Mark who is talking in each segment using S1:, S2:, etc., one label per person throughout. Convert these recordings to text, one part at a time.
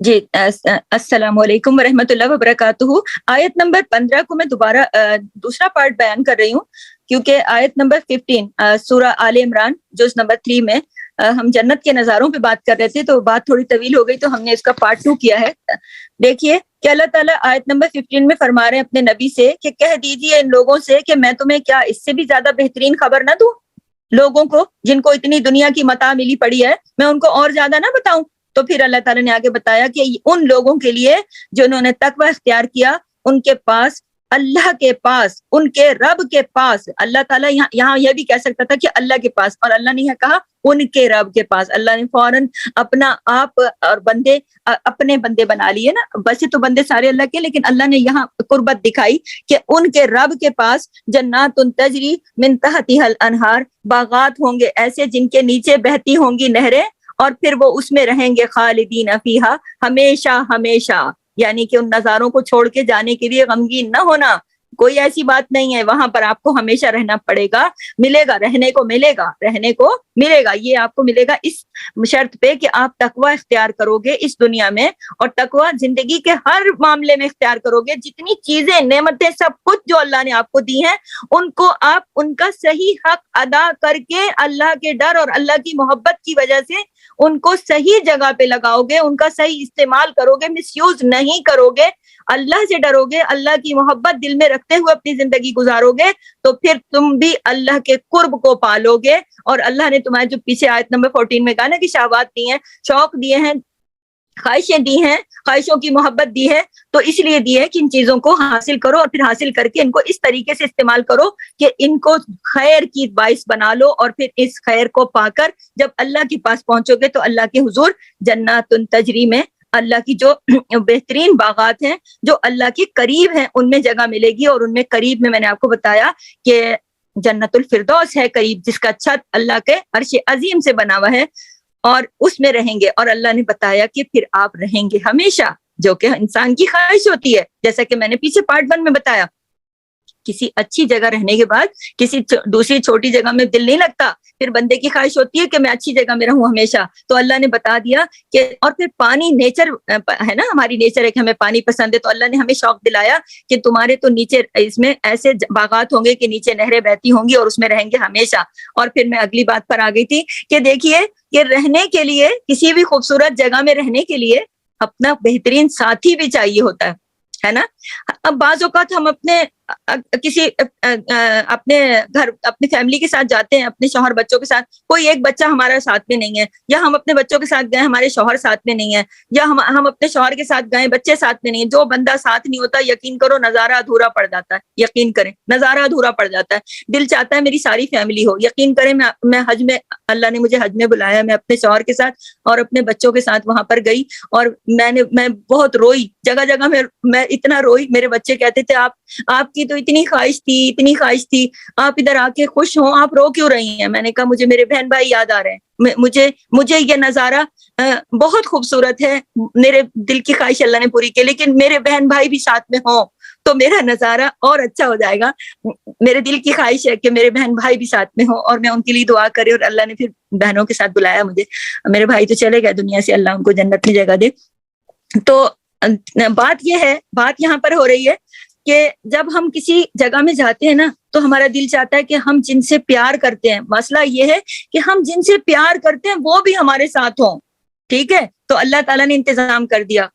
S1: جی السلام علیکم ورحمۃ اللہ وبرکاتہ. آیت نمبر 15 کو میں دوبارہ دوسرا پارٹ بیان کر رہی ہوں، کیونکہ آیت نمبر 15 سورہ آل عمران جز نمبر 3 میں ہم جنت کے نظاروں پہ بات کر رہے تھے، تو بات تھوڑی طویل ہو گئی تو ہم نے اس کا پارٹ 2 کیا ہے. دیکھیے کہ اللہ تعالیٰ آیت نمبر 15 میں فرما رہے ہیں اپنے نبی سے کہ کہہ دیجیے ان لوگوں سے کہ میں تمہیں کیا اس سے بھی زیادہ بہترین خبر نہ دوں؟ لوگوں کو جن کو اتنی دنیا کی متاع ملی پڑی ہے، میں ان کو اور زیادہ نہ بتاؤں؟ تو پھر اللہ تعالیٰ نے آگے بتایا کہ ان لوگوں کے لیے جنہوں نے تقوی اختیار کیا، ان کے پاس، اللہ کے پاس، ان کے رب کے پاس، اللہ تعالیٰ یہاں یہ بھی کہہ سکتا تھا کہ اللہ کے پاس، اور اللہ نے یہ کہا ان کے رب کے پاس. اللہ نے فوراً اپنا آپ اور بندے اپنے بندے بنا لیے نا. ویسے تو بندے سارے اللہ کے، لیکن اللہ نے یہاں قربت دکھائی کہ ان کے رب کے پاس جنات تجری من تحتها الانہار، باغات ہوں گے ایسے جن کے نیچے بہتی ہوں گی نہریں، اور پھر وہ اس میں رہیں گے خالدین فیہا، ہمیشہ ہمیشہ. یعنی کہ ان نظاروں کو چھوڑ کے جانے کے لیے غمگین نہ ہونا، کوئی ایسی بات نہیں ہے. وہاں پر آپ کو ہمیشہ رہنا پڑے گا، ملے گا، رہنے کو ملے گا، رہنے کو ملے گا. یہ آپ کو ملے گا اس شرط پہ کہ آپ تقوی اختیار کرو گے اس دنیا میں، اور تقوی زندگی کے ہر معاملے میں اختیار کرو گے. جتنی چیزیں، نعمتیں، سب کچھ جو اللہ نے آپ کو دی ہیں، ان کو آپ ان کا صحیح حق ادا کر کے اللہ کے ڈر اور اللہ کی محبت کی وجہ سے ان کو صحیح جگہ پہ لگاؤ گے، ان کا صحیح استعمال کرو گے، مس یوز نہیں کرو گے، اللہ سے ڈرو گے، اللہ کی محبت دل میں رکھتے ہوئے اپنی زندگی گزارو گے، تو پھر تم بھی اللہ کے قرب کو پالو گے. اور اللہ نے تمہیں جو پیچھے آیت نمبر 14 میں کہا نا کہ شہوات دی ہیں، شوق دیے ہیں، خواہشیں دی ہیں، خواہشوں کی محبت دی ہے، تو اس لیے دی ہے کہ ان چیزوں کو حاصل کرو، اور پھر حاصل کر کے ان کو اس طریقے سے استعمال کرو کہ ان کو خیر کی باعث بنا لو، اور پھر اس خیر کو پا کر جب اللہ کے پاس پہنچو گے تو اللہ کے حضور جنات تجری میں، اللہ کی جو بہترین باغات ہیں جو اللہ کے قریب ہیں، ان میں جگہ ملے گی. اور ان میں قریب میں نے آپ کو بتایا کہ جنت الفردوس ہے قریب، جس کا چھت اللہ کے عرش عظیم سے بنا ہوا ہے، اور اس میں رہیں گے. اور اللہ نے بتایا کہ پھر آپ رہیں گے ہمیشہ، جو کہ انسان کی خواہش ہوتی ہے. جیسا کہ میں نے پیچھے پارٹ 1 میں بتایا، کسی اچھی جگہ رہنے کے بعد کسی دوسری چھوٹی جگہ میں دل نہیں لگتا، پھر بندے کی خواہش ہوتی ہے کہ میں اچھی جگہ میں رہوں ہمیشہ. تو اللہ نے بتا دیا کہ، اور پھر پانی نیچر ہے نا، ہماری نیچر ہے کہ ہمیں پانی پسند ہے، تو اللہ نے ہمیں شوق دلایا کہ تمہارے تو نیچے اس میں ایسے باغات ہوں گے کہ نیچے نہریں بہتی ہوں گی، اور اس میں رہیں گے ہمیشہ. اور پھر میں اگلی بات پر آ گئی تھی کہ دیکھیے کہ رہنے کے لیے، کسی بھی خوبصورت جگہ میں رہنے کے لیے اپنا بہترین ساتھی بھی چاہیے ہوتا ہے نا. اب بعض اوقات ہم اپنے کسی اپنے گھر، اپنی فیملی کے ساتھ جاتے ہیں، اپنے شوہر بچوں کے ساتھ، کوئی ایک بچہ ہمارا ساتھ میں نہیں ہے، یا ہم اپنے بچوں کے ساتھ گئے ہمارے شوہر ساتھ میں نہیں ہے، یا ہم اپنے شوہر کے ساتھ گئے بچے ساتھ میں نہیں ہیں. جو بندہ ساتھ نہیں ہوتا، یقین کرو نظارہ ادھورا پڑ جاتا ہے. یقین کریں نظارہ ادھورا پڑ جاتا ہے. دل چاہتا ہے میری ساری فیملی ہو. یقین کریں میں حج میں، اللہ نے مجھے حج میں بلایا، میں اپنے شوہر کے ساتھ اور اپنے بچوں کے ساتھ وہاں پر گئی، اور میں بہت روئی، جگہ جگہ میں اتنا روئی. میرے بچے کہتے تھے آپ کی تو اتنی خواہش تھی، اتنی خواہش تھی، آپ ادھر آ کے خوش ہوں، آپ رو کیوں رہی ہیں؟ میں نے کہا مجھے میرے بہن بھائی یاد آ رہے ہیں، مجھے یہ نظارہ بہت خوبصورت ہے، میرے دل کی خواہش اللہ نے پوری کی، لیکن میرے بہن بھائی بھی ساتھ میں ہوں تو میرا نظارہ اور اچھا ہو جائے گا. میرے دل کی خواہش ہے کہ میرے بہن بھائی بھی ساتھ میں ہوں، اور میں ان کے لیے دعا کرے. اور اللہ نے پھر بہنوں کے ساتھ بلایا مجھے. میرے بھائی تو چلے گئے دنیا سے، اللہ ان کو جنت میں جگہ دے. تو بات یہ ہے، بات یہاں پر ہو رہی ہے کہ جب ہم کسی جگہ میں جاتے ہیں نا، تو ہمارا دل چاہتا ہے کہ ہم جن سے پیار کرتے ہیں، مسئلہ یہ ہے کہ ہم جن سے پیار کرتے ہیں وہ بھی ہمارے ساتھ ہوں. ٹھیک ہے، تو اللہ تعالیٰ نے انتظام کر دیا،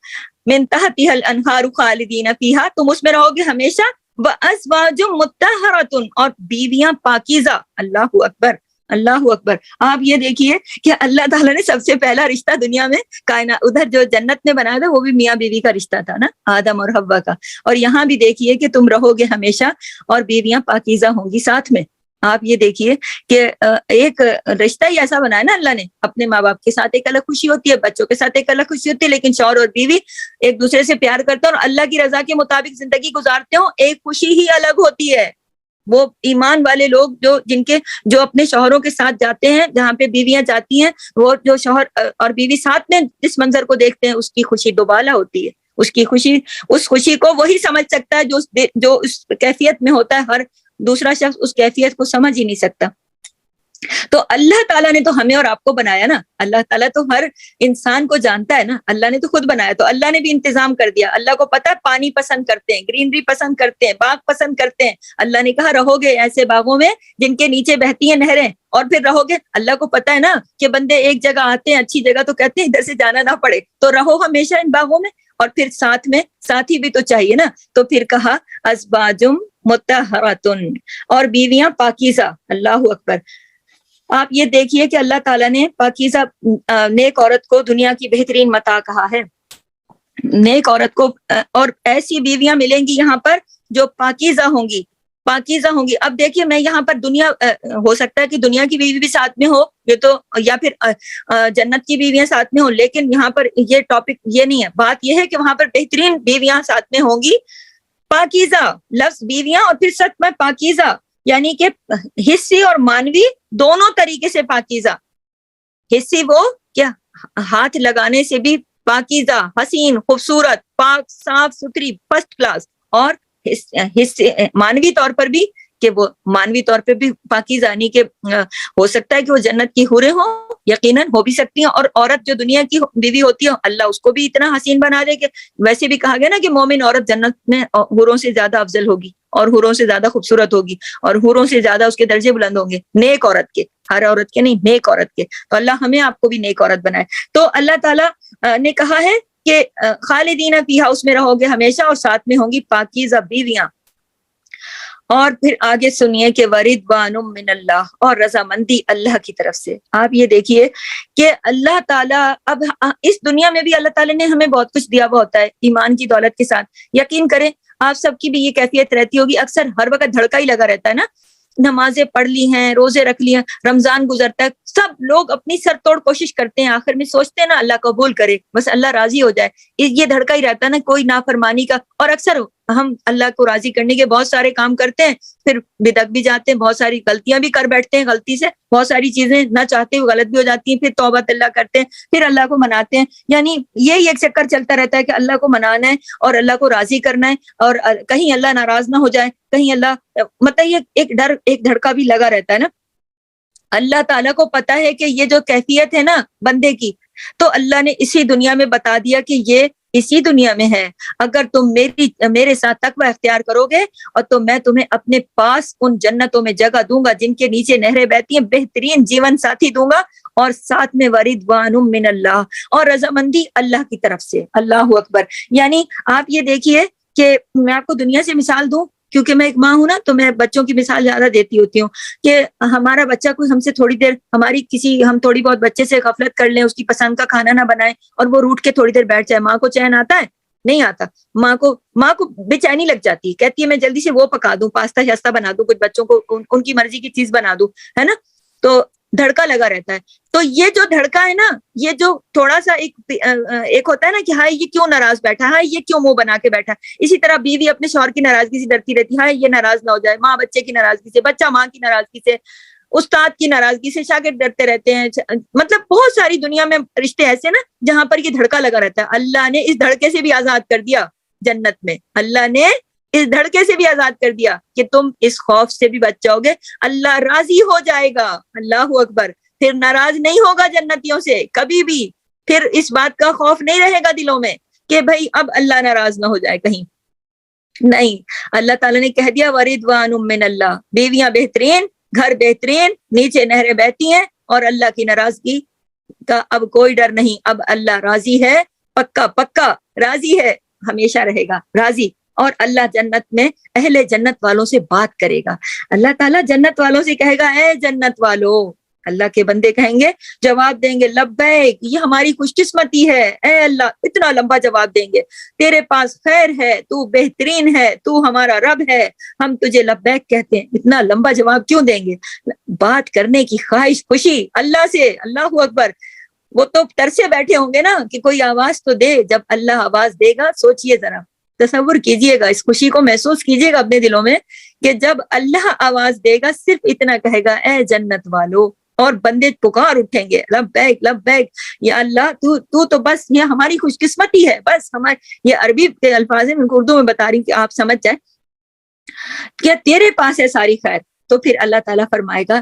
S1: من تحتها الانہار خالدین فیہا، تم اس میں رہو گے ہمیشہ. وازواج مطہرۃ، اور بیویاں پاکیزہ. اللہ اکبر، اللہ اکبر. آپ یہ دیکھیے کہ اللہ تعالیٰ نے سب سے پہلا رشتہ دنیا میں کائنات، ادھر جو جنت میں بنایا تھا وہ بھی میاں بیوی کا رشتہ تھا نا، آدم اور حوا کا. اور یہاں بھی دیکھیے کہ تم رہو گے ہمیشہ، اور بیویاں پاکیزہ ہوں گی ساتھ میں. آپ یہ دیکھیے کہ ایک رشتہ ہی ایسا بنایا نا اللہ نے. اپنے ماں باپ کے ساتھ ایک الگ خوشی ہوتی ہے، بچوں کے ساتھ ایک الگ خوشی ہوتی ہے، لیکن شوہر اور بیوی ایک دوسرے سے پیار کرتے ہیں اور اللہ کی رضا کے مطابق زندگی گزارتے ہوں، ایک خوشی ہی الگ ہوتی ہے. وہ ایمان والے لوگ جو اپنے شوہروں کے ساتھ جاتے ہیں، جہاں پہ بیویاں جاتی ہیں، وہ جو شوہر اور بیوی ساتھ میں جس منظر کو دیکھتے ہیں، اس کی خوشی دوبالا ہوتی ہے. اس خوشی کو وہی سمجھ سکتا ہے جو اس کیفیت میں ہوتا ہے. ہر دوسرا شخص اس کیفیت کو سمجھ ہی نہیں سکتا. تو اللہ تعالیٰ نے تو ہمیں اور آپ کو بنایا نا, اللہ تعالیٰ تو ہر انسان کو جانتا ہے نا, اللہ نے تو خود بنایا, تو اللہ نے بھی انتظام کر دیا. اللہ کو پتا ہے پانی پسند کرتے ہیں, گرینری پسند کرتے ہیں, باغ پسند کرتے ہیں. اللہ نے کہا رہو گے ایسے باغوں میں جن کے نیچے بہتی ہیں نہریں, اور پھر رہو گے, اللہ کو پتا ہے نا کہ بندے ایک جگہ آتے ہیں اچھی جگہ تو کہتے ہیں ادھر سے جانا نہ پڑے, تو رہو ہمیشہ ان باغوں میں. اور پھر ساتھ میں ساتھی بھی تو چاہیے نا, تو پھر کہا ازواجم مطہراتن, اور بیویاں پاکیزہ. اللہ اکبر. آپ یہ دیکھیے کہ اللہ تعالیٰ نے پاکیزہ نیک عورت کو دنیا کی بہترین متاع کہا ہے. نیک عورت کو, اور ایسی بیویاں ملیں گی یہاں پر جو پاکیزہ ہوں گی, پاکیزہ ہوں گی. اب دیکھیے میں یہاں پر دنیا, ہو سکتا ہے کہ دنیا کی بیوی بھی ساتھ میں ہو, یہ تو, یا پھر جنت کی بیویاں ساتھ میں ہوں, لیکن یہاں پر یہ ٹاپک یہ نہیں ہے. بات یہ ہے کہ وہاں پر بہترین بیویاں ساتھ میں ہوں گی, پاکیزہ. لفظ بیویاں اور پھر سچ میں پاکیزہ, یعنی کہ حصی اور مانوی دونوں طریقے سے پاکیزہ. حصی وہ کیا ہاتھ لگانے سے بھی پاکیزہ, حسین, خوبصورت, پاک, صاف ستھری, فرسٹ کلاس. اور حصے مانوی طور پر بھی کہ وہ مانوی طور پہ بھی پاکیزہ, یعنی کہ ہو سکتا ہے کہ وہ جنت کی حوریں ہوں, یقیناً ہو بھی سکتی ہیں. اور عورت جو دنیا کی بیوی ہوتی ہے اللہ اس کو بھی اتنا حسین بنا دے کہ, ویسے بھی کہا گیا نا کہ مومن عورت جنت میں حوروں سے زیادہ افضل ہوگی, اور حوروں سے زیادہ خوبصورت ہوگی, اور حوروں سے زیادہ اس کے درجے بلند ہوں گے, نیک عورت کے, ہر عورت کے نہیں, نیک عورت کے. تو اللہ ہمیں آپ کو بھی نیک عورت بنائے. تو اللہ تعالیٰ نے کہا ہے کہ خالدین فیہا, اس میں رہو گے ہمیشہ, اور ساتھ میں ہوں گی پاکیزہ بیویاں. اور پھر آگے سنیے کہ ورضوان من اللہ, اور رضامندی اللہ کی طرف سے. آپ یہ دیکھیے کہ اللہ تعالیٰ, اب اس دنیا میں بھی اللہ تعالیٰ نے ہمیں بہت کچھ دیا ہوا ہوتا ہے ایمان کی دولت کے ساتھ. یقین کریں آپ سب کی بھی یہ کیفیت رہتی ہوگی, اکثر ہر وقت دھڑکا ہی لگا رہتا ہے نا, نمازیں پڑھ لی ہیں, روزے رکھ لیے ہیں, رمضان گزرتا ہے, سب لوگ اپنی سر توڑ کوشش کرتے ہیں, آخر میں سوچتے ہیں نا اللہ قبول کرے, بس اللہ راضی ہو جائے. یہ دھڑکا ہی رہتا ہے نا کوئی نافرمانی کا. اور اکثر ہم اللہ کو راضی کرنے کے بہت سارے کام کرتے ہیں, پھر بدعت بھی جاتے ہیں, بہت ساری غلطیاں بھی کر بیٹھتے ہیں, غلطی سے بہت ساری چیزیں نہ چاہتے ہوئے غلط بھی ہو جاتی ہیں, پھر توبہ اللہ کرتے ہیں, پھر اللہ کو مناتے ہیں. یعنی یہی ایک چکر چلتا رہتا ہے کہ اللہ کو منانا ہے اور اللہ کو راضی کرنا ہے, اور کہیں اللہ ناراض نہ ہو جائے, کہیں اللہ, مطلب یہ ایک ڈر, ایک دھڑکا بھی لگا رہتا ہے نا. اللہ تعالیٰ کو پتا ہے کہ یہ جو کیفیت ہے نا بندے کی, تو اللہ نے اسی دنیا میں بتا دیا کہ یہ اسی دنیا میں ہے. اگر تم میرے ساتھ تقوی اختیار کرو گے, اور تو میں تمہیں اپنے پاس ان جنتوں میں جگہ دوں گا جن کے نیچے نہریں بہتی ہیں, بہترین جیون ساتھی دوں گا, اور ساتھ میں ورضوان من اللہ, اور رضامندی اللہ کی طرف سے. اللہ اکبر. یعنی آپ یہ دیکھیے کہ میں آپ کو دنیا سے مثال دوں, کیونکہ میں ایک ماں ہوں نا, تو میں بچوں کی مثال زیادہ دیتی ہوتی ہوں کہ ہمارا بچہ کوئی ہم سے تھوڑی دیر, ہم تھوڑی بہت بچے سے غفلت کر لیں, اس کی پسند کا کھانا نہ بنائیں, اور وہ روٹ کے تھوڑی دیر بیٹھ جائے, ماں کو چین آتا ہے؟ نہیں آتا. ماں کو بے چینی لگ جاتی ہے, کہتی ہے میں جلدی سے وہ پکا دوں, پاستا شاستہ بنا دوں, کچھ بچوں کو ان کی مرضی کی چیز بنا دوں, ہے نا. تو دھڑکا لگا رہتا ہے. تو یہ جو دھڑکا ہے نا, یہ جو تھوڑا سا ایک ہوتا ہے نا کہ ہاں یہ کیوں ناراض بیٹھا, ہاں یہ کیوں منہ بنا کے بیٹھا, اسی طرح بیوی اپنے شوہر کی ناراضگی سے ڈرتی رہتی ہے, ہاں یہ ناراض نہ ہو جائے, ماں بچے کی ناراضگی سے, بچہ ماں کی ناراضگی سے, استاد کی ناراضگی سے شاگرد ڈرتے رہتے ہیں. مطلب بہت ساری دنیا میں رشتے ایسے نا جہاں پر یہ دھڑکا لگا رہتا ہے. اللہ نے اس دھڑکے سے بھی آزاد کر دیا جنت میں, اللہ نے اس دھڑکے سے بھی آزاد کر دیا کہ تم اس خوف سے بھی بچ جاؤ گے, اللہ راضی ہو جائے گا. اللہ اکبر. پھر ناراض نہیں ہوگا جنتیوں سے کبھی بھی, پھر اس بات کا خوف نہیں رہے گا دلوں میں کہ بھائی اب اللہ ناراض نہ ہو جائے کہیں. نہیں, اللہ تعالیٰ نے کہہ دیا ورضوان من اللہ, بیویاں بہترین, گھر بہترین, نیچے نہریں بہتی ہیں, اور اللہ کی ناراضگی کا اب کوئی ڈر نہیں. اب اللہ راضی ہے, پکا پکا راضی ہے, ہمیشہ رہے گا راضی. اور اللہ جنت میں اہل جنت والوں سے بات کرے گا. اللہ تعالیٰ جنت والوں سے کہے گا اے جنت والوں, اللہ کے بندے کہیں گے, جواب دیں گے لبیک, یہ ہماری خوش قسمتی ہے اے اللہ. اتنا لمبا جواب دیں گے, تیرے پاس خیر ہے, تو بہترین ہے, تو ہمارا رب ہے, ہم تجھے لبیک کہتے ہیں. اتنا لمبا جواب کیوں دیں گے؟ بات کرنے کی خواہش, خوشی اللہ سے. اللہ اکبر. وہ تو ترسے بیٹھے ہوں گے نا کہ کوئی آواز تو دے. جب اللہ آواز دے گا, سوچئے ذرا, تصور کیجئے گا, اس خوشی کو محسوس کیجئے گا اپنے دلوں میں کہ جب اللہ آواز دے گا, صرف اتنا کہے گا اے جنت والو, اور بندے پکار اٹھیں گے لبیک لبیک یا اللہ, تو بس یہ ہماری خوش قسمتی ہے. بس یہ عربی کے الفاظ ہیں, میں اردو میں بتا رہی ہوں کہ آپ سمجھ جائیں, کیا تیرے پاس ہے ساری خیر. تو پھر اللہ تعالیٰ فرمائے گا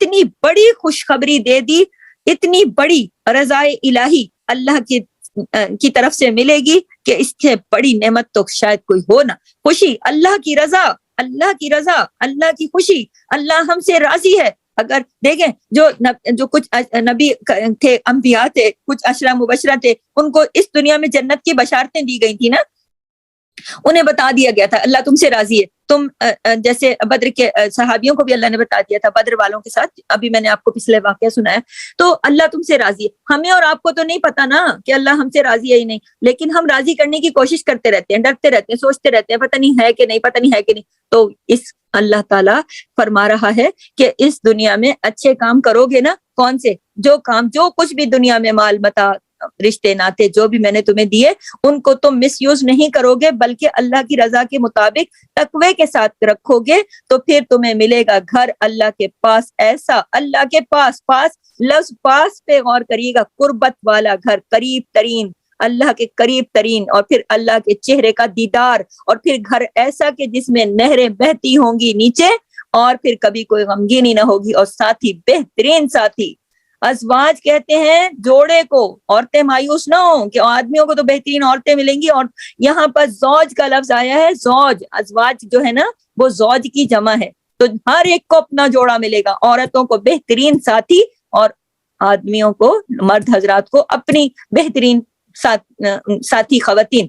S1: اتنی بڑی خوشخبری دے دی, اتنی بڑی رضائے الہی اللہ کی طرف سے ملے گی کہ اس سے بڑی نعمت تو شاید کوئی ہو نہ. خوشی, اللہ کی رضا, اللہ کی رضا, اللہ کی خوشی, اللہ ہم سے راضی ہے. اگر دیکھیں جو کچھ نبی تھے, انبیاء تھے, کچھ عشرہ مبشرہ تھے, ان کو اس دنیا میں جنت کی بشارتیں دی گئی تھی نا, انہیں بتا دیا گیا تھا اللہ تم سے راضی ہے. تم جیسے بدر کے صحابیوں کو بھی اللہ نے بتا دیا تھا, بدر والوں کے ساتھ ابھی میں نے آپ کو پچھلے واقعہ سنایا, تو اللہ تم سے راضی ہے. ہمیں اور آپ کو تو نہیں پتا نا کہ اللہ ہم سے راضی ہے ہی نہیں, لیکن ہم راضی کرنے کی کوشش کرتے رہتے ہیں, ڈرتے رہتے ہیں, سوچتے رہتے ہیں پتہ نہیں ہے کہ نہیں, پتہ نہیں ہے کہ نہیں. تو اس اللہ تعالیٰ فرما رہا ہے کہ اس دنیا میں اچھے کام کرو گے نا, کون سے, جو کچھ بھی دنیا میں مال متا, رشتے ناتے جو بھی میں نے تمہیں دیے, ان کو تم مس یوز نہیں کرو گے, بلکہ اللہ کی رضا کے مطابق تقوی کے ساتھ رکھو گے, تو پھر تمہیں ملے گا گھر اللہ کے پاس ایسا, اللہ کے پاس, لفظ پاس پہ غور کریے گا, قربت والا گھر, قریب ترین, اللہ کے قریب ترین, اور پھر اللہ کے چہرے کا دیدار, اور پھر گھر ایسا کہ جس میں نہریں بہتی ہوں گی نیچے, اور پھر کبھی کوئی غمگینی نہ ہوگی, اور ساتھی بہترین ساتھی. ازواج کہتے ہیں جوڑے کو, عورتیں مایوس نہ ہوں کہ آدمیوں کو تو بہترین عورتیں ملیں گی, اور یہاں پر زوج کا لفظ آیا ہے, زوج, ازواج جو ہے نا وہ زوج کی جمع ہے, تو ہر ایک کو اپنا جوڑا ملے گا, عورتوں کو بہترین ساتھی, اور آدمیوں کو, مرد حضرات کو اپنی بہترین ساتھی خواتین.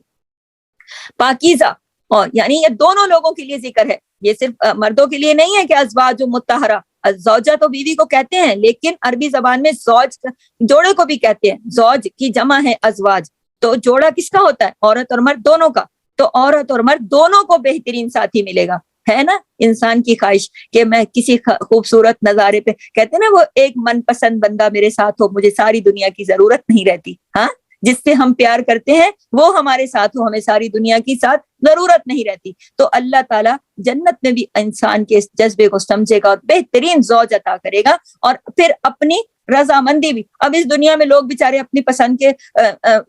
S1: پاکیزہ, اور یعنی یہ دونوں لوگوں کے لیے ذکر ہے, یہ صرف مردوں کے لیے نہیں ہے کہ ازواج مطہرہ, زوجہ تو بیوی کو کہتے ہیں, لیکن عربی زبان میں زوج جوڑے کو بھی کہتے ہیں, زوج کی جمع ہے ازواج, تو جوڑا کس کا ہوتا ہے, عورت اور مرد دونوں کا, تو عورت اور مرد دونوں کو بہترین ساتھی ملے گا. ہے نا انسان کی خواہش کہ میں کسی خوبصورت نظارے پہ, کہتے ہیں نا وہ ایک من پسند بندہ میرے ساتھ ہو, مجھے ساری دنیا کی ضرورت نہیں رہتی. ہاں, جس سے ہم پیار کرتے ہیں وہ ہمارے ساتھ ہو, ہمیں ساری دنیا کی ساتھ ضرورت نہیں رہتی. تو اللہ تعالیٰ جنت میں بھی انسان کے اس جذبے کو سمجھے گا, اور بہترین زوج عطا کرے گا, اور پھر اپنی رضامندی بھی. اب اس دنیا میں لوگ بیچارے اپنی پسند کے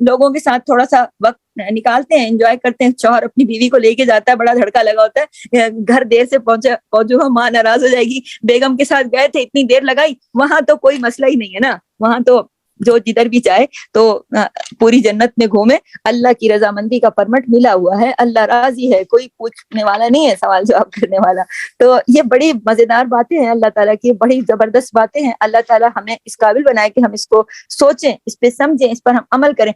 S1: لوگوں کے ساتھ تھوڑا سا وقت نکالتے ہیں, انجوائے کرتے ہیں, شوہر اپنی بیوی کو لے کے جاتا ہے, بڑا دھڑکا لگا ہوتا ہے, گھر دیر سے پہنچو, ماں ناراض ہو جائے گی, بیگم کے ساتھ گئے تھے اتنی دیر لگائی, وہاں تو کوئی مسئلہ ہی نہیں ہے نا, وہاں تو جو جدھر بھی جائے تو پوری جنت میں گھومے, اللہ کی رضامندی کا پرمٹ ملا ہوا ہے, اللہ راضی ہے, کوئی پوچھنے والا نہیں ہے, سوال جواب کرنے والا. تو یہ بڑی مزیدار باتیں ہیں اللہ تعالیٰ کی, بڑی زبردست باتیں ہیں. اللہ تعالیٰ ہمیں اس قابل بنائے کہ ہم اس کو سوچیں, اس پہ سمجھیں, اس پر ہم عمل کریں,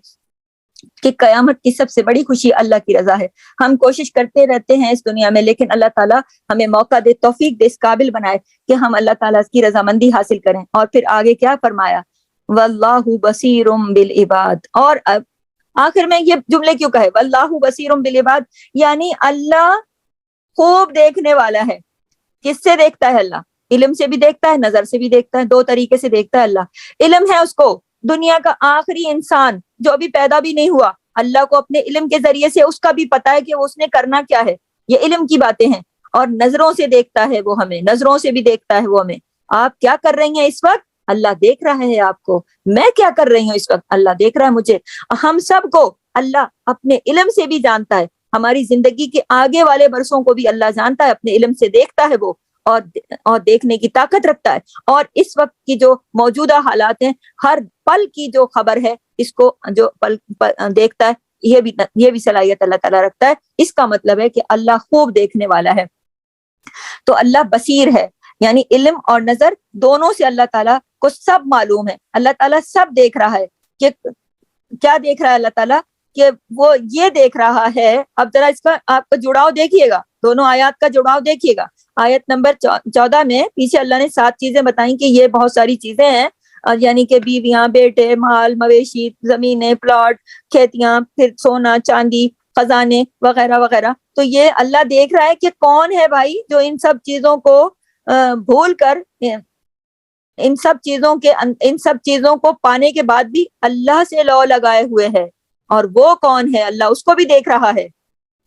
S1: کہ قیامت کی سب سے بڑی خوشی اللہ کی رضا ہے. ہم کوشش کرتے رہتے ہیں اس دنیا میں, لیکن اللہ تعالیٰ ہمیں موقع دے, توفیق دے, اس قابل بنائے کہ ہم اللہ تعالیٰ کی رضامندی حاصل کریں. اور پھر آگے کیا فرمایا, واللہ بصیر بالعباد. اور اب آخر میں یہ جملے کیوں کہے واللہ بصیر بالعباد, یعنی اللہ خوب دیکھنے والا ہے. کس سے دیکھتا ہے اللہ؟ علم سے بھی دیکھتا ہے, نظر سے بھی دیکھتا ہے, دو طریقے سے دیکھتا ہے اللہ. علم ہے اس کو, دنیا کا آخری انسان جو ابھی پیدا بھی نہیں ہوا, اللہ کو اپنے علم کے ذریعے سے اس کا بھی پتا ہے کہ اس نے کرنا کیا ہے, یہ علم کی باتیں ہیں. اور نظروں سے دیکھتا ہے وہ ہمیں, نظروں سے بھی دیکھتا ہے وہ ہمیں. آپ کیا کر رہی ہیں اس وقت, اللہ دیکھ رہا ہے آپ کو. میں کیا کر رہی ہوں اس وقت, اللہ دیکھ رہا ہے مجھے. ہم سب کو اللہ اپنے علم سے بھی جانتا ہے, ہماری زندگی کے آگے والے برسوں کو بھی اللہ جانتا ہے, اپنے علم سے دیکھتا ہے وہ, اور دیکھنے کی طاقت رکھتا ہے. اور اس وقت کی جو موجودہ حالات ہیں, ہر پل کی جو خبر ہے, اس کو جو پل دیکھتا ہے, یہ بھی صلاحیت اللہ تعالیٰ رکھتا ہے. اس کا مطلب ہے کہ اللہ خوب دیکھنے والا ہے. تو اللہ بصیر ہے, یعنی علم اور نظر دونوں سے اللہ تعالیٰ کو سب معلوم ہے. اللہ تعالیٰ سب دیکھ رہا ہے. کہ کیا دیکھ رہا ہے اللہ تعالیٰ, کہ وہ یہ دیکھ رہا ہے. اب ذرا اس کا آپ کا جڑاؤ دیکھیے گا, دونوں آیات کا جڑاؤ دیکھیے گا. آیت نمبر 14 میں پیچھے اللہ نے 7 چیزیں بتائیں کہ یہ بہت ساری چیزیں ہیں, یعنی کہ بیویاں, بیٹے, مال, مویشی, زمینیں, پلاٹ, کھیتیاں, پھر سونا, چاندی, خزانے وغیرہ وغیرہ. تو یہ اللہ دیکھ رہا ہے کہ کون ہے بھائی جو ان سب چیزوں کو بھول کر, ان سب چیزوں کو پانے کے بعد بھی اللہ سے لو لگائے ہوئے ہے. اور وہ کون ہے, اللہ اس کو بھی دیکھ رہا ہے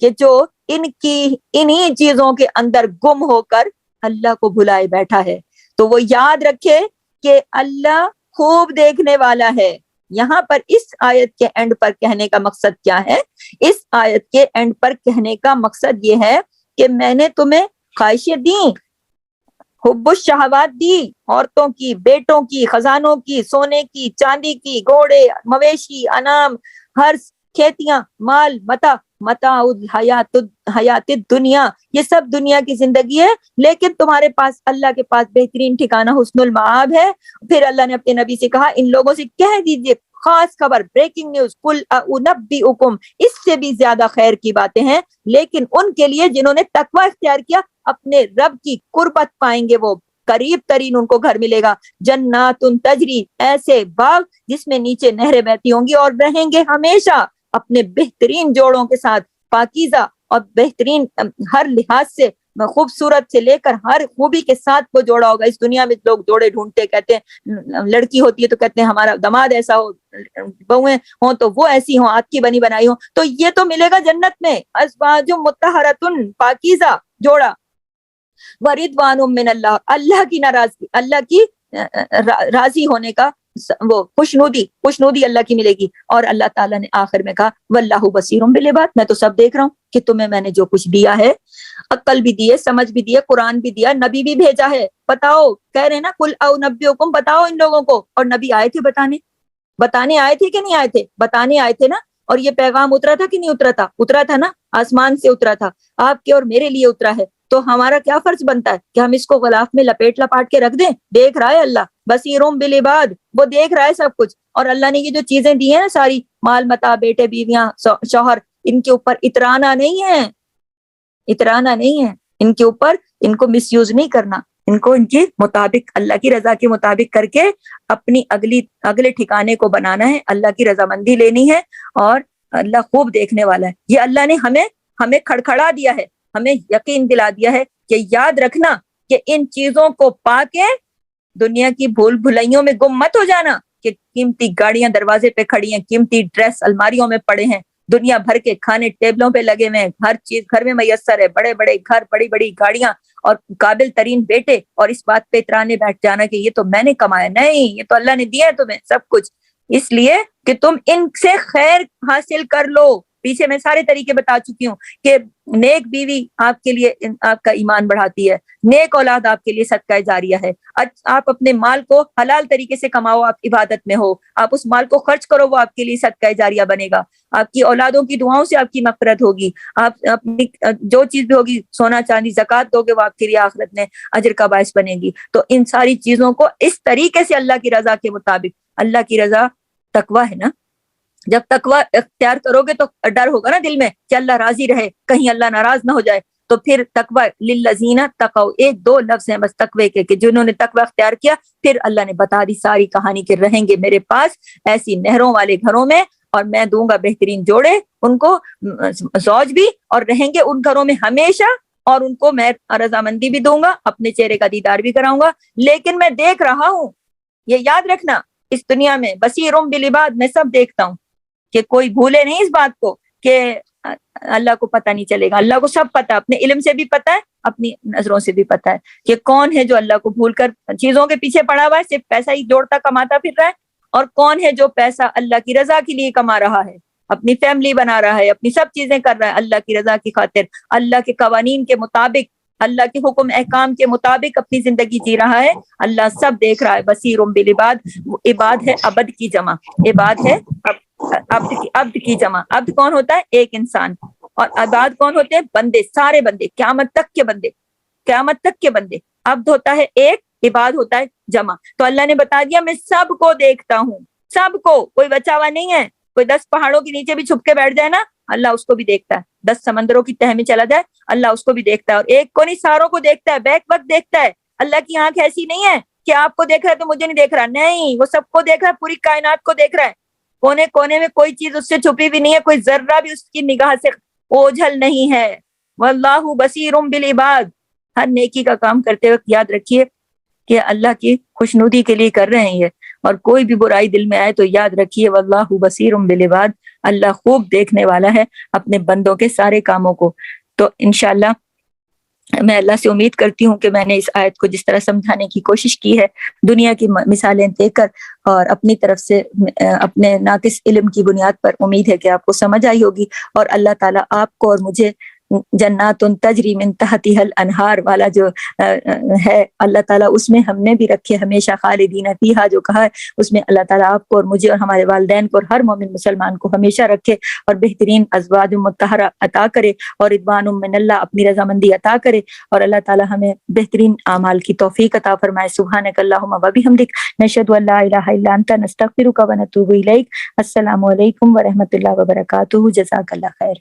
S1: کہ جو انہی چیزوں کے اندر گم ہو کر اللہ کو بھلائے بیٹھا ہے. تو وہ یاد رکھے کہ اللہ خوب دیکھنے والا ہے. یہاں پر اس آیت کے اینڈ پر کہنے کا مقصد کیا ہے, اس آیت کے اینڈ پر کہنے کا مقصد یہ ہے کہ میں نے تمہیں خواہشیں دیں, حب الشہوات دی، عورتوں کی، بیٹوں کی، خزانوں کی، سونے کی، چاندی کی، گھوڑے، مویشی، انعام، ہر کھیتیاں، مال، متاع حیات دنیا، یہ سب دنیا کی زندگی ہے، لیکن تمہارے پاس اللہ کے پاس بہترین ٹھکانہ حسن المآب ہے۔ پھر اللہ نے اپنے نبی سے کہا ان لوگوں سے کہہ دیجئے، خاص خبر، بریکنگ نیوز، قل انبئکم، اس سے بھی زیادہ خیر کی باتیں ہیں لیکن ان کے لیے جنہوں نے تقوی اختیار کیا، اپنے رب کی قربت پائیں گے، وہ قریب ترین ان کو گھر ملے گا، جنات تجری، ایسے باغ جس میں نیچے نہریں بہتی ہوں گی، اور رہیں گے ہمیشہ اپنے بہترین جوڑوں کے ساتھ، پاکیزہ اور بہترین ہر لحاظ سے، خوبصورت سے لے کر ہر خوبی کے ساتھ وہ جوڑا ہوگا۔ اس دنیا میں لوگ جوڑے ڈھونڈتے، کہتے ہیں لڑکی ہوتی ہے تو کہتے ہیں ہمارا داماد ایسا ہو، بہویں ہوں تو وہ ایسی ہوں، ہاتھ کی بنی بنائی ہوں، تو یہ تو ملے گا جنت میں، ازواج مطہرۃ، پاکیزہ جوڑا، ورضوان من اللہ، اللہ کی ناراضگی، اللہ کی راضی ہونے کا وہ خوشنودی اللہ کی ملے گی۔ اور اللہ تعالیٰ نے آخر میں کہا واللہ بصیر بالعباد، میں تو سب دیکھ رہا ہوں کہ تمہیں میں نے جو کچھ دیا ہے، عقل بھی دی ہے، سمجھ بھی دی ہے، قرآن بھی دیا، نبی بھی بھیجا ہے، بتاؤ، کہہ رہے ہیں نا قل انبئکم، بتاؤ ان لوگوں کو، اور نبی آئے تھے بتانے آئے تھے کہ نہیں آئے تھے؟ بتانے آئے تھے نا، اور یہ پیغام اترا تھا کہ نہیں اترا تھا نا، آسمان سے اترا تھا، آپ کے اور میرے لیے اترا ہے، تو ہمارا کیا فرض بنتا ہے کہ ہم اس کو غلاف میں لپاٹ کے رکھ دیں؟ دیکھ رہا ہے اللہ، بصیرم بالعباد، وہ دیکھ رہا ہے سب کچھ، اور اللہ نے یہ جو چیزیں دی ہیں نا ساری، مال متاع، بیٹے بیویاں، شوہر، ان کے اوپر اترانا نہیں ہے، ان کے اوپر ان کو مس یوز نہیں کرنا، ان کو ان کے مطابق، اللہ کی رضا کے مطابق کر کے اپنی اگلے ٹھکانے کو بنانا ہے، اللہ کی رضامندی لینی ہے، اور اللہ خوب دیکھنے والا ہے۔ یہ اللہ نے ہمیں کھڑکھڑا دیا ہے، ہمیں یقین دلا دیا ہے کہ یاد رکھنا کہ ان چیزوں کو پا کے دنیا کی بھول بھلائیوں میں گم مت ہو جانا، کہ قیمتی گاڑیاں دروازے پہ کھڑی ہیں، قیمتی ڈریس الماریوں میں پڑے ہیں، دنیا بھر کے کھانے ٹیبلوں پہ لگے ہوئے ہیں، ہر چیز گھر میں میسر ہے، بڑے بڑے گھر، بڑی بڑی گاڑیاں، اور قابل ترین بیٹے، اور اس بات پہ اترانے بیٹھ جانا کہ یہ تو میں نے کمایا، نہیں، یہ تو اللہ نے دیا ہے تمہیں سب کچھ، اس لیے کہ تم ان سے خیر حاصل کر لو۔ پیچھے میں سارے طریقے بتا چکی ہوں کہ نیک بیوی آپ کے لیے آپ کا ایمان بڑھاتی ہے، نیک اولاد آپ کے لیے صدقہ جاریہ ہے، آپ اپنے مال کو حلال طریقے سے کماؤ، آپ عبادت میں ہو، آپ اس مال کو خرچ کرو، وہ آپ کے لیے صدقہ جاریہ بنے گا، آپ کی اولادوں کی دعاؤں سے آپ کی مغفرت ہوگی، آپ اپنی جو چیز بھی ہوگی، سونا چاندی زکوٰۃ دو گے، وہ آپ کے لیے آخرت میں اجر کا باعث بنے گی۔ تو ان ساری چیزوں کو اس طریقے سے اللہ کی رضا کے مطابق، اللہ کی رضا تقویٰ ہے نا، جب تقویٰ اختیار کرو گے تو ڈر ہوگا نا دل میں کہ اللہ راضی رہے، کہیں اللہ ناراض نہ ہو جائے، تو پھر تقویٰ للذین تقوا، ایک دو لفظ ہیں بس تقوی کے، کہ جنہوں نے تقویٰ اختیار کیا، پھر اللہ نے بتا دی ساری کہانی کہ رہیں گے میرے پاس ایسی نہروں والے گھروں میں، اور میں دوں گا بہترین جوڑے ان کو، زوج بھی، اور رہیں گے ان گھروں میں ہمیشہ، اور ان کو میں رضامندی بھی دوں گا، اپنے چہرے کا دیدار بھی کراؤں گا، لیکن میں دیکھ رہا ہوں، یہ یاد رکھنا، اس دنیا میں بصیرم بالعباد، میں سب دیکھتا ہوں، کہ کوئی بھولے نہیں اس بات کو کہ اللہ کو پتہ نہیں چلے گا، اللہ کو سب پتہ، اپنے علم سے بھی پتہ ہے، اپنی نظروں سے بھی پتہ ہے کہ کون ہے جو اللہ کو بھول کر چیزوں کے پیچھے پڑا ہوا ہے، صرف پیسہ ہی جوڑتا کماتا پھر رہا ہے، اور کون ہے جو پیسہ اللہ کی رضا کے لیے کما رہا ہے، اپنی فیملی بنا رہا ہے، اپنی سب چیزیں کر رہا ہے اللہ کی رضا کی خاطر، اللہ کے قوانین کے مطابق، اللہ کے حکم احکام کے مطابق اپنی زندگی جی رہا ہے، اللہ سب دیکھ رہا ہے، بصیرم بالعباد، عباد ہے عبد کی جمع، عباد ہے عبد کی جمع، عبد کون ہوتا ہے؟ ایک انسان، اور عباد کون ہوتے ہیں؟ بندے، سارے بندے، قیامت تک کے بندے، قیامت تک کے بندے، عبد ہوتا ہے ایک، عباد ہوتا ہے جمع، تو اللہ نے بتا دیا میں سب کو دیکھتا ہوں، سب کو، کوئی بچا ہوا نہیں ہے، کوئی 10 پہاڑوں کے نیچے بھی چھپ کے بیٹھ جائے نا، اللہ اس کو بھی دیکھتا ہے، 10 سمندروں کی تہ میں چلا جائے، اللہ اس کو بھی دیکھتا ہے، اور ایک کو نہیں ساروں کو دیکھتا ہے، بیک وقت دیکھتا ہے، اللہ کی آنکھ ایسی نہیں ہے کہ آپ کو دیکھ رہا ہے تو مجھے نہیں دیکھ رہا، نہیں، وہ سب کو دیکھ رہا ہے، پوری کائنات کو دیکھ رہا ہے، کونے کونے میں کوئی چیز اس سے چھپی بھی نہیں ہے، کوئی ذرہ بھی اس کی نگاہ سے اوجھل نہیں ہے، واللہ بصیر بالعباد۔ ہر نیکی کا کام کرتے وقت یاد رکھیے کہ اللہ کی خوشنودی کے لیے کر رہے ہیں یہ، اور کوئی بھی برائی دل میں آئے تو یاد رکھیے واللہ بصیر بالعباد، اللہ خوب دیکھنے والا ہے اپنے بندوں کے سارے کاموں کو۔ تو انشاءاللہ میں اللہ سے امید کرتی ہوں کہ میں نے اس آیت کو جس طرح سمجھانے کی کوشش کی ہے، دنیا کی مثالیں دے کر اور اپنی طرف سے اپنے ناقص علم کی بنیاد پر، امید ہے کہ آپ کو سمجھ آئی ہوگی، اور اللہ تعالیٰ آپ کو اور مجھے جنات تجری من تحتها الانہار والا جو ہے اللہ تعالیٰ اس میں ہم نے بھی رکھے ہمیشہ خالدین فیہا جو کہا ہے اس میں اللہ تعالیٰ آپ کو اور مجھے اور ہمارے والدین کو اور ہر مومن مسلمان کو ہمیشہ رکھے اور بہترین ازواج مطہرہ عطا کرے اور رضوان من اللہ اپنی رضامندی عطا کرے اور اللہ تعالیٰ ہمیں بہترین اعمال کی توفیق عطا فرمائے. سبحانک اللہم و بحمدک نشہد ان لا الہ الا انت نستغفرک و نتوب الیک. السلام علیکم ورحمۃ اللہ وبرکاتہ. جزاک اللہ خیر.